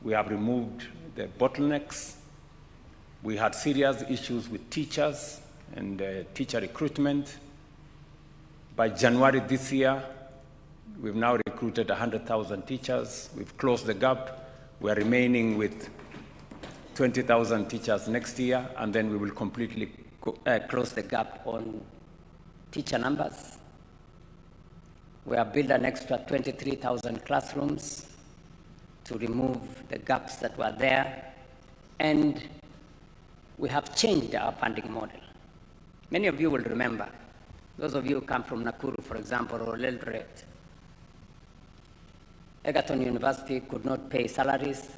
We have removed the bottlenecks. We had serious issues with teachers and teacher recruitment. By January this year, we've now recruited 100,000 teachers. We've closed the gap. We're remaining with 20,000 teachers next year, and then we will completely close the gap on teacher numbers. We have built an extra 23,000 classrooms to remove the gaps that were there, and we have changed our funding model. Many of you will remember, those of you who come from Nakuru, for example, or Eldoret, Egerton University could not pay salaries.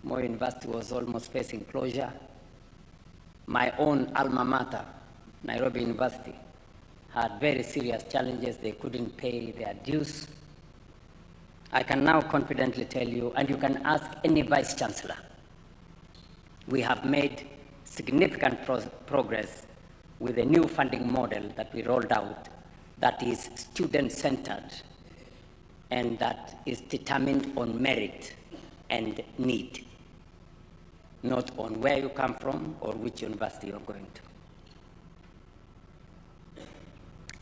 Moi University was almost facing closure. My own alma mater, Nairobi University, had very serious challenges. They couldn't pay their dues. I can now confidently tell you, and you can ask any vice chancellor, we have made significant progress with a new funding model that we rolled out that is student-centered and that is determined on merit and need, not on where you come from or which university you're going to.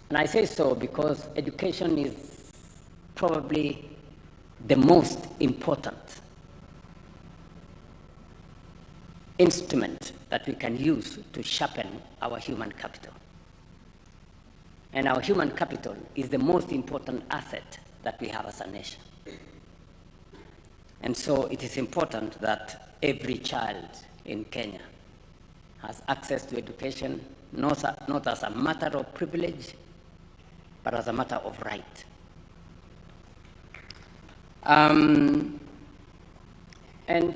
And I say so because education is probably the most important instrument that we can use to sharpen our human capital. And our human capital is the most important asset that we have as a nation. And so it is important that every child in Kenya has access to education, not as a matter of privilege, but as a matter of right. And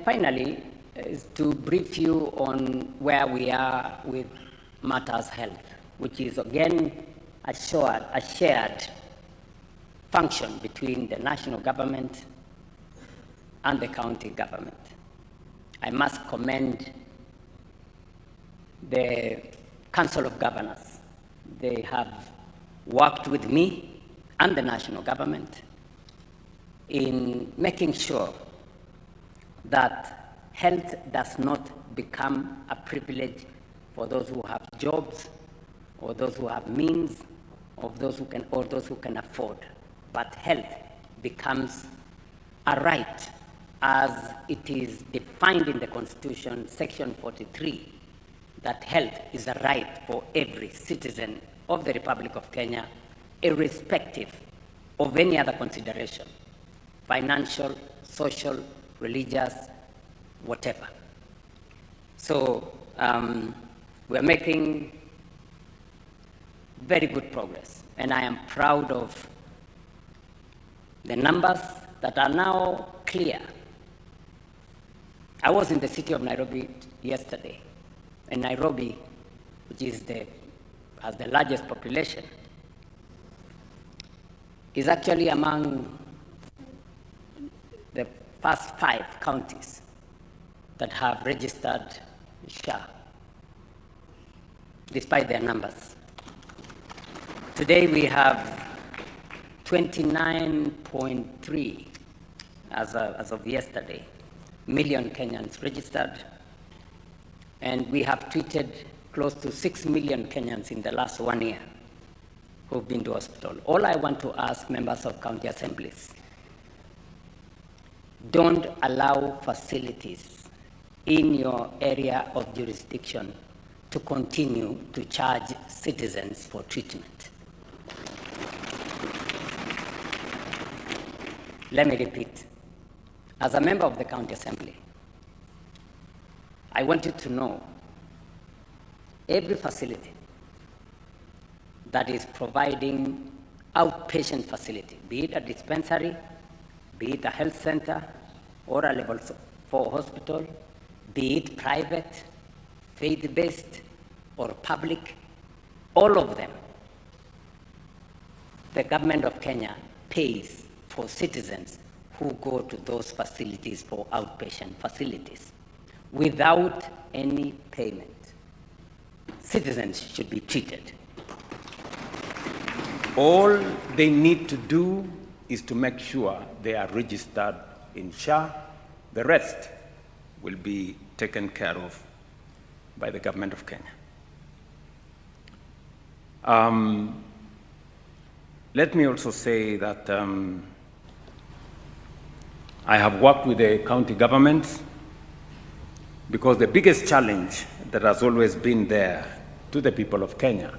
finally, is to brief you on where we are with matters health, which is again a shared function between the national government and the county government. I must commend the Council of Governors. They have worked with me and the national government in making sure that health does not become a privilege for those who have jobs or those who have means or those who can afford. But health becomes a right as it is defined in the Constitution, Section 43, that health is a right for every citizen of the Republic of Kenya, irrespective of any other consideration, financial, social, religious, whatever. So we're making very good progress, and I am proud of the numbers that are now clear. I was in the city of Nairobi yesterday, and Nairobi, which has the largest population, is actually among the first 5 counties that have registered SHA, despite their numbers. Today we have 29.3, as of yesterday, million Kenyans registered, and we have treated close to 6 million Kenyans in the last 1 year who've been to hospital. All I want to ask members of county assemblies, don't allow facilities in your area of jurisdiction to continue to charge citizens for treatment. Let me repeat. As a member of the county assembly, I want you to know every facility that is providing outpatient facility, be it a dispensary, be it a health center, or a level 4 hospital, be it private, faith-based, or public, all of them, the government of Kenya pays for citizens who go to those facilities for outpatient facilities without any payment. Citizens should be treated. All they need to do is to make sure they are registered in SHA. The rest will be taken care of by the government of Kenya. Let me also say that I have worked with the county governments, because the biggest challenge that has always been there to the people of Kenya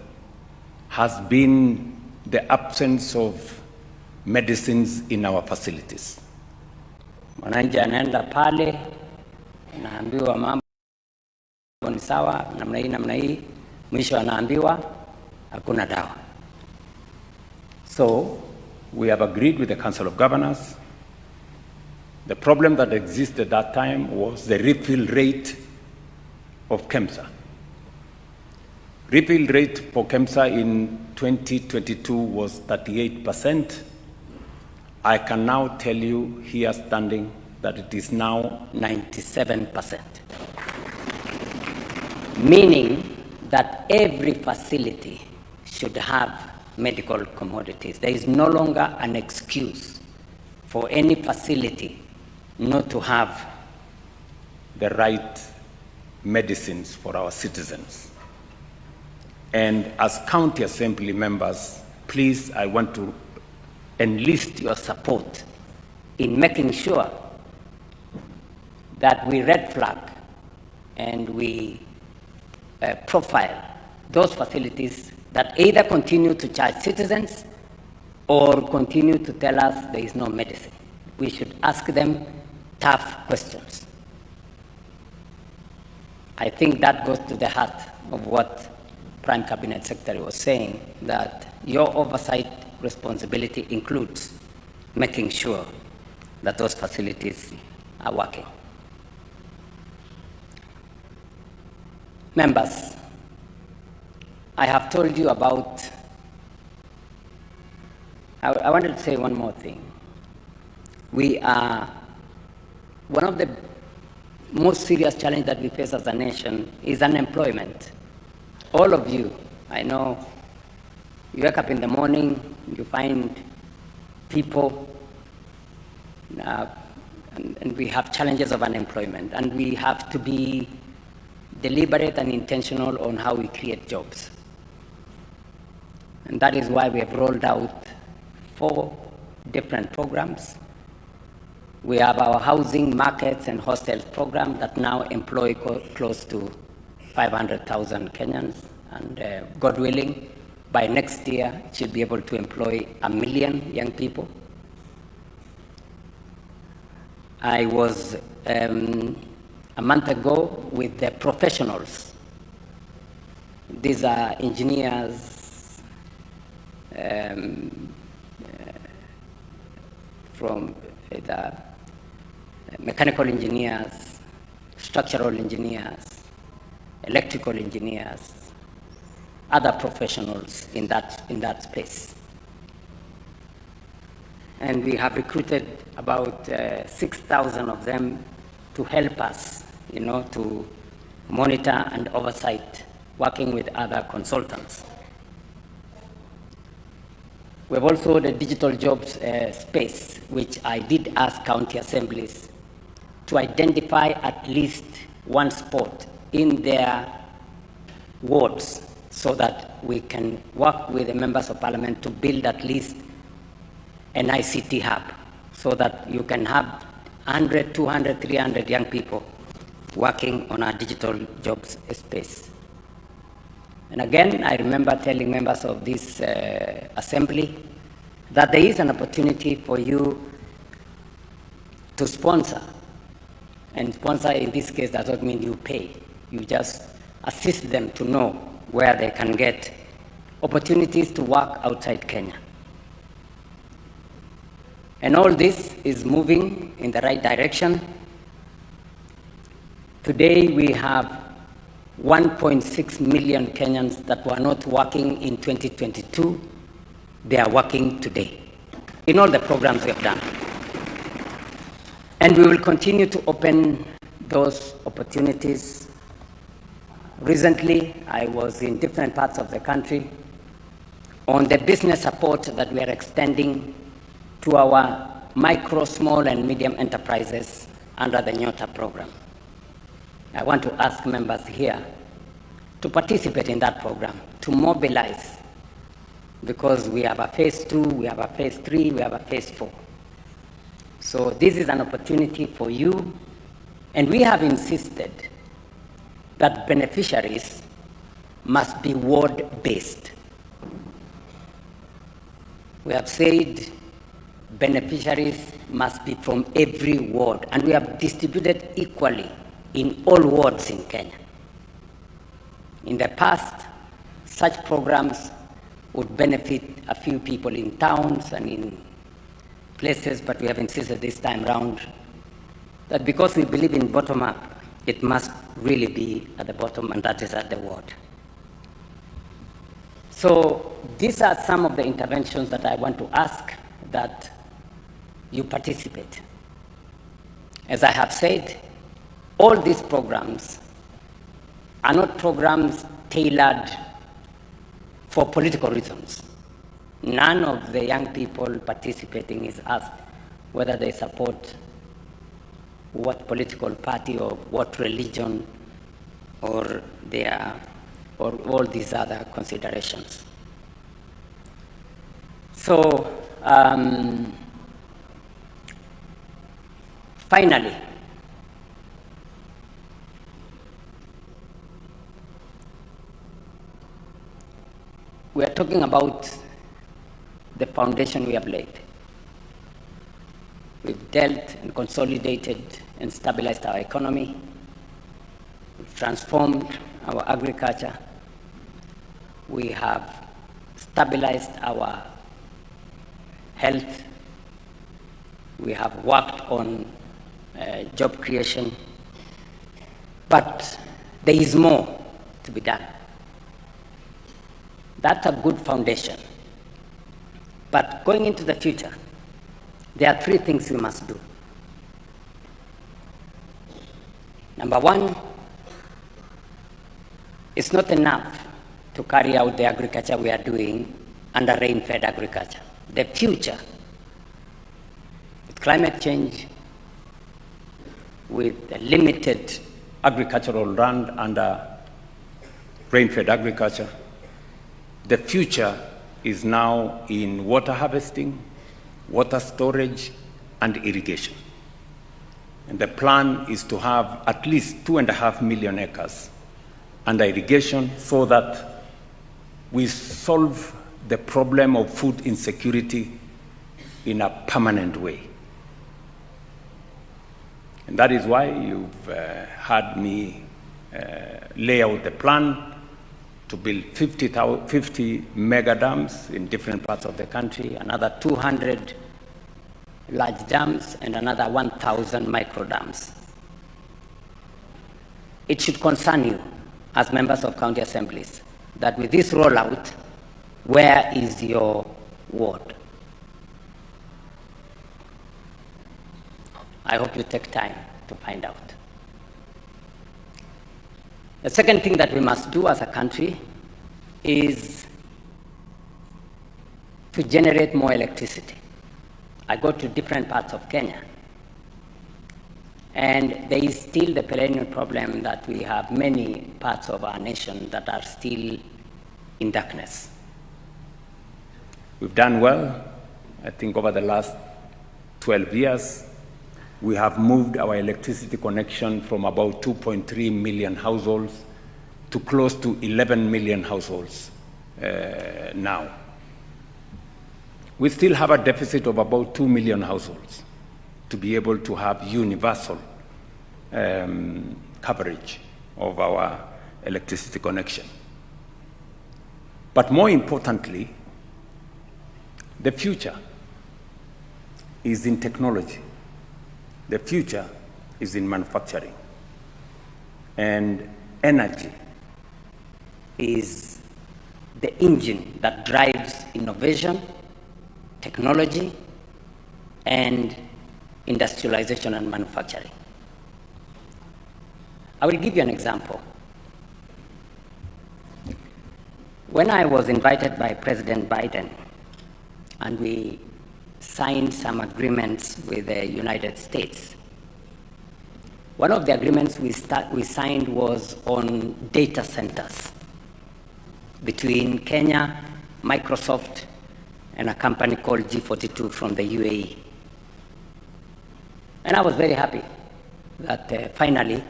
has been the absence of medicines in our facilities. Mwananchi anaenda pale, anaambiwa mambo ni sawa, namna hii, mwisho anaambiwa hakuna dawa. So, we have agreed with the Council of Governors. The problem that existed at that time was the refill rate of KEMSA. Refill rate for KEMSA in 2022 was 38%. I can now tell you here standing that it is now 97%. Meaning that every facility should have medical commodities. There is no longer an excuse for any facility not to have the right medicines for our citizens. And as county assembly members, please, I want to enlist your support in making sure that we red flag and we profile those facilities that either continue to charge citizens or continue to tell us there is no medicine. We should ask them tough questions. I think that goes to the heart of what Prime Cabinet Secretary was saying, that your oversight responsibility includes making sure that those facilities are working. Members, I have told you about, I wanted to say one more thing. We are, one of the most serious challenges that we face as a nation is unemployment. All of you, I know, you wake up in the morning, you find people, and we have challenges of unemployment, and we have to be deliberate and intentional on how we create jobs. And that is why we have rolled out 4 different programs. We have our housing, markets, and hostels program that now employ close to 500,000 Kenyans. And God willing, by next year, it should be able to employ 1 million young people. I was a month ago with the professionals. These are engineers, from the mechanical engineers, structural engineers, electrical engineers, other professionals in that space. And we have recruited about 6,000 of them to help us, to monitor and oversight, working with other consultants. We have also the digital jobs space, which I did ask county assemblies to identify at least one spot in their wards so that we can work with the members of parliament to build at least an ICT hub so that you can have 100, 200, 300 young people working on our digital jobs space. And again, I remember telling members of this assembly that there is an opportunity for you to sponsor. And sponsor in this case does not mean you pay. You just assist them to know where they can get opportunities to work outside Kenya. And all this is moving in the right direction. Today we have 1.6 million Kenyans that were not working in 2022. They are working today in all the programs we have done. And we will continue to open those opportunities. Recently, I was in different parts of the country on the business support that we are extending to our micro, small, and medium enterprises under the Nyota program. I want to ask members here to participate in that program, to mobilize, because we have a phase 2, we have a phase 3, we have a phase 4. So this is an opportunity for you, and we have insisted that beneficiaries must be ward-based. We have said beneficiaries must be from every ward, and we have distributed equally in all wards in Kenya. In the past, such programs would benefit a few people in towns and in places, but we have insisted this time round that because we believe in bottom-up, it must really be at the bottom, and that is at the ward. So these are some of the interventions that I want to ask that you participate. As I have said, all these programs are not programs tailored for political reasons. None of the young people participating is asked whether they support what political party or what religion or all these other considerations. So finally, we are talking about the foundation we have laid. We've dealt and consolidated and stabilized our economy. We've transformed our agriculture. We have stabilized our health. We have worked on job creation. But there is more to be done. That's a good foundation. But going into the future, there are 3 things we must do. Number 1, it's not enough to carry out the agriculture we are doing under rain-fed agriculture. The future, with climate change, with the limited Agricultural land under rain-fed agriculture, the future is now in water harvesting, water storage, and irrigation. And the plan is to have at least 2.5 million acres under irrigation so that we solve the problem of food insecurity in a permanent way. And that is why you've had me lay out the plan to build 50 mega dams in different parts of the country, another 200 large dams, and another 1,000 micro dams. It should concern you as members of county assemblies that with this rollout, where is your ward? I hope you take time to find out. The second thing that we must do as a country is to generate more electricity. I go to different parts of Kenya, and there is still the perennial problem that we have many parts of our nation that are still in darkness. We've done well. I think over the last 12 years, we have moved our electricity connection from about 2.3 million households to close to 11 million households now. We still have a deficit of about 2 million households to be able to have universal coverage of our electricity connection. But more importantly, the future is in technology. The future is in manufacturing. And energy is the engine that drives innovation, technology, and industrialization and manufacturing. I will give you an example. When I was invited by President Biden and we signed some agreements with the United States. One of the agreements we signed was on data centers between Kenya, Microsoft, and a company called G42 from the UAE. And I was very happy that finally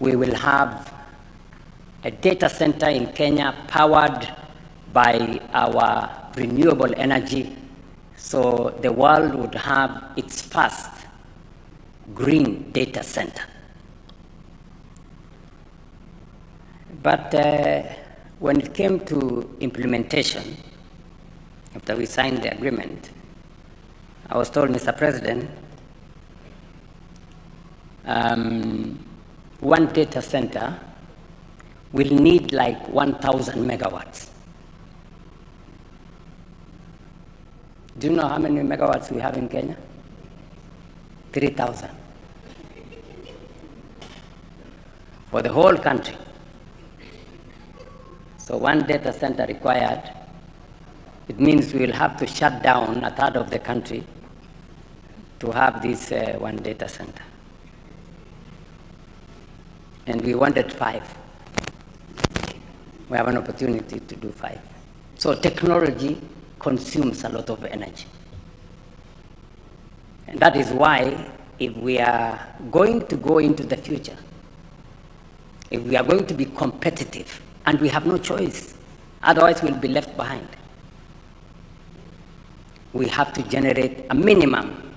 we will have a data center in Kenya powered by our renewable energy, so the world would have its first green data center. But when it came to implementation, after we signed the agreement, I was told, Mr. President, one data center will need like 1,000 megawatts. Do you know how many megawatts we have in Kenya? 3,000. For the whole country. So one data center required, it means we will have to shut down a third of the country to have this one data center. And we wanted 5. We have an opportunity to do 5. So technology consumes a lot of energy. And that is why if we are going to go into the future, if we are going to be competitive, and we have no choice, otherwise we'll be left behind, we have to generate a minimum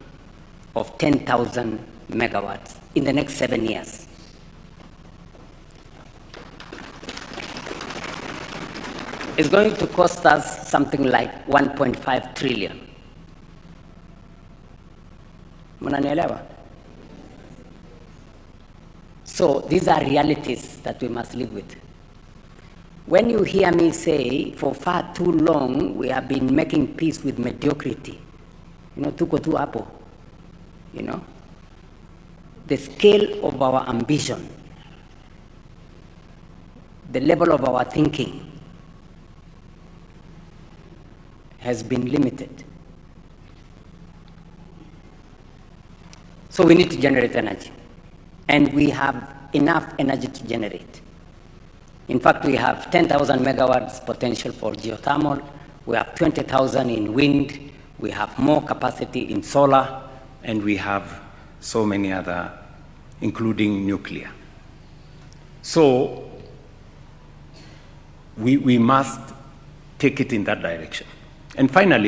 of 10,000 megawatts in the next 7 years. It's going to cost us something like 1.5 trillion. Mnanielewa? So these are realities that we must live with. When you hear me say, for far too long, we have been making peace with mediocrity, tuko tu hapo, the scale of our ambition, the level of our thinking has been limited. So we need to generate energy. And we have enough energy to generate. In fact, we have 10,000 megawatts potential for geothermal. We have 20,000 in wind. We have more capacity in solar. And we have so many other, including nuclear. So we must take it in that direction. And finally,